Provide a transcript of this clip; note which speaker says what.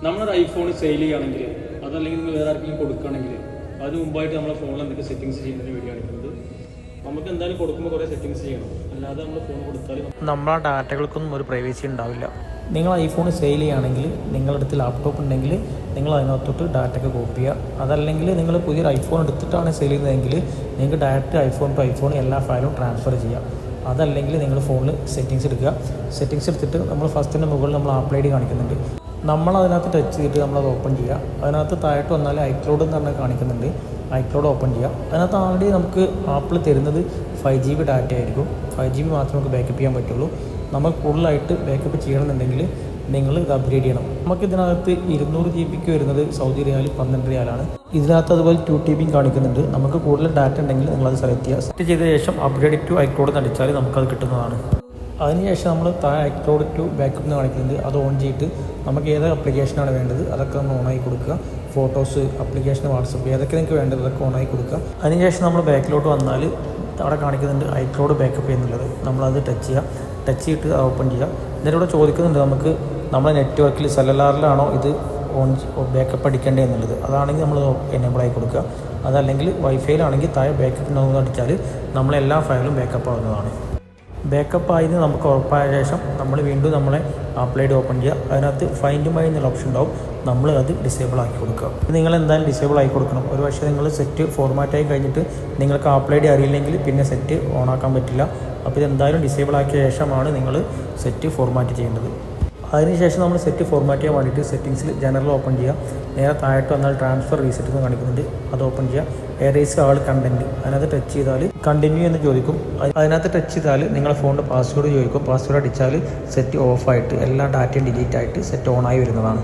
Speaker 1: നമ്മളൊരു iPhone sale ചെയ്യുകയാണെങ്കിൽ അതല്ലെങ്കിൽ നിങ്ങൾ വേറെ ആർക്കെങ്കിലും കൊടുക്കുകയാണെങ്കിൽ അതിന് മുമ്പായിട്ട് നമ്മളെ ഫോണിൽ എന്തൊക്കെ സെറ്റിങ്സ് ചെയ്യുന്നതിന് വേണ്ടി കാണിക്കുന്നത്. നമുക്ക് എന്തായാലും കൊടുക്കുമ്പോൾ കുറേ സെറ്റിങ്സ് ചെയ്യണം, അല്ലാതെ നമ്മൾ ഫോൺ കൊടുത്താൽ
Speaker 2: നമ്മളെ ഡാറ്റകൾക്കൊന്നും ഒരു പ്രൈവസി ഉണ്ടാവില്ല. നിങ്ങൾ ഐഫോൺ സെയിൽ ചെയ്യുകയാണെങ്കിൽ നിങ്ങളുടെ അടുത്ത് ലാപ്ടോപ്പ് ഉണ്ടെങ്കിൽ നിങ്ങൾ അതിനകത്തോട്ട് ഡാറ്റയൊക്കെ കോപ്പി ചെയ്യുക. അതല്ലെങ്കിൽ നിങ്ങൾ പുതിയൊരു ഐഫോൺ എടുത്തിട്ടാണ് സെയിൽ ചെയ്യുന്നതെങ്കിൽ നിങ്ങൾക്ക് ഡയറക്റ്റ് ഐഫോൺ ടു ഐഫോൺ എല്ലാ ഫയലും ട്രാൻസ്ഫർ ചെയ്യാം. അതല്ലെങ്കിൽ നിങ്ങൾ ഫോണിൽ സെറ്റിങ്സ് എടുക്കുക. സെറ്റിങ്സ് എടുത്തിട്ട് നമ്മൾ ഫസ്റ്റിൻ്റെ മുകളിൽ നമ്മൾ ആപ്ലൈ ഐ ഡി കാണിക്കുന്നുണ്ട്. നമ്മൾ അതിനകത്ത് ടച്ച് ചെയ്തിട്ട് നമ്മളത് ഓപ്പൺ ചെയ്യുക. അതിനകത്ത് താഴോട്ട് വന്നാൽ ഐക്ലൗഡ് എന്ന് പറഞ്ഞാൽ കാണിക്കുന്നുണ്ട്. ഐക്ലൗഡ് ഓപ്പൺ ചെയ്യുക. അതിനകത്ത് ആൾറെഡി നമുക്ക് ആപ്പിൾ തരുന്നത് 5GB ഡാറ്റ ആയിരിക്കും. 5GB മാത്രമേ നമുക്ക് ബാക്കപ്പ് ചെയ്യാൻ പറ്റുള്ളൂ. നമ്മൾ കൂടുതലായിട്ട് ബാക്കപ്പ് ചെയ്യണമെന്നുണ്ടെങ്കിൽ നിങ്ങൾ ഇത് അപ്ഗ്രേഡ് ചെയ്യണം. നമുക്ക് ഇതിനകത്ത് 200GB വരുന്നത് സൗദി റിയാൽ 12 റിയാലാണ്. ഇതിനകത്ത് അതുപോലെ 2TB കാണിക്കുന്നുണ്ട്. നമുക്ക് കൂടുതൽ ഡാറ്റ ഉണ്ടെങ്കിൽ നിങ്ങളത് സെലക്ട് ചെയ്യുക. സെലക്ട് ചെയ്ത ശേഷം അപ്ഗ്രേഡ് ടു ഐക്ലൗഡ് എന്ന് അടിച്ചാൽ നമുക്കത് കിട്ടുന്നതാണ്. അതിനുശേഷം നമ്മൾ താഴെ ഐക്ലൗഡ് ടു ബാക്കപ്പ് എന്ന് കാണിക്കുന്നുണ്ട്. അത് ഓൺ ചെയ്തിട്ട് നമുക്ക് ഏത് ആപ്ലിക്കേഷനാണ് വേണ്ടത് അതൊക്കെ നമ്മൾ ഓണായി കൊടുക്കുക. ഫോട്ടോസ്, ആപ്ലിക്കേഷൻ, വാട്സപ്പ് ഏതൊക്കെ നിങ്ങൾക്ക് വേണ്ടത് അതൊക്കെ ഓണായി കൊടുക്കുക. അതിനുശേഷം നമ്മൾ ബാക്കിലോട്ട് വന്നാൽ അവിടെ കാണിക്കുന്നുണ്ട് ഐക്ലൗഡ് ബാക്കപ്പ് എന്നുള്ളത്. നമ്മളത് ടച്ച് ചെയ്യുക. ടച്ച് ചെയ്തിട്ട് ഓപ്പൺ ചെയ്യുക. ഇതിലൂടെ ചോദിക്കുന്നുണ്ട് നമുക്ക് നമ്മുടെ നെറ്റ്വർക്കിൽ സെല്ലുലാറിലാണോ ഇത് ബാക്കപ്പ് അടിക്കേണ്ടത് എന്നുള്ളത്. അതാണെങ്കിൽ നമ്മൾ എനേബിൾ ആയി കൊടുക്കുക. അതല്ലെങ്കിൽ വൈഫൈയിലാണെങ്കിൽ താഴെ ബാക്കപ്പ് എന്ന് അടിച്ചാൽ നമ്മളെല്ലാ ഫയലും ബാക്കപ്പ് ആവുന്നതാണ്. ബാക്കപ്പ് ആയതിന് നമുക്ക് ഉറപ്പായ ശേഷം നമ്മൾ വീണ്ടും നമ്മളെ ആപ്ലൈ ഐ ഡി ഓപ്പൺ ചെയ്യുക. അതിനകത്ത് ഫൈൻഡ് മൈ എന്നുള്ള ഓപ്ഷൻ ഉണ്ടാവും. നമ്മൾ അത് ഡിസേബിൾ ആക്കി കൊടുക്കുക. നിങ്ങൾ എന്തായാലും ഡിസേബിൾ ആക്കി കൊടുക്കണം. ഒരു പക്ഷേ നിങ്ങൾ സെറ്റ് ഫോർമാറ്റായി കഴിഞ്ഞിട്ട് നിങ്ങൾക്ക് ആപ്ലൈ ഐ ഡി അറിയില്ലെങ്കിൽ പിന്നെ സെറ്റ് ഓൺ ആക്കാൻ പറ്റില്ല. അപ്പോൾ ഇതെന്തായാലും ഡിസേബിൾ ആക്കിയ ശേഷമാണ് നിങ്ങൾ സെറ്റ് ഫോർമാറ്റ് ചെയ്യേണ്ടത്. അതിനുശേഷം നമ്മൾ സെറ്റ് ഫോർമാറ്റ് ചെയ്യാൻ വേണ്ടിയിട്ട് സെറ്റിങ്സിൽ ജനറൽ ഓപ്പൺ ചെയ്യുക. നേരെ താഴോട്ട് വന്നാൽ ട്രാൻസ്ഫർ റീസെറ്റ് എന്ന് കാണിക്കുന്നുണ്ട്. അത് ഓപ്പൺ ചെയ്യുക. എറേസ് ആൾ കണ്ടൻറ്റ് അതിനകത്ത് ടച്ച് ചെയ്താൽ കണ്ടിന്യൂ എന്ന് ചോദിക്കും. അതിനകത്ത് ടച്ച് ചെയ്താൽ നിങ്ങളുടെ ഫോണിൻ്റെ പാസ്വേഡ് ചോദിക്കും. പാസ്വേഡ് അടിച്ചാൽ സെറ്റ് ഓഫായിട്ട് എല്ലാ ഡാറ്റയും ഡിലീറ്റ് ആയിട്ട് സെറ്റ് ഓണായി വരുന്നതാണ്.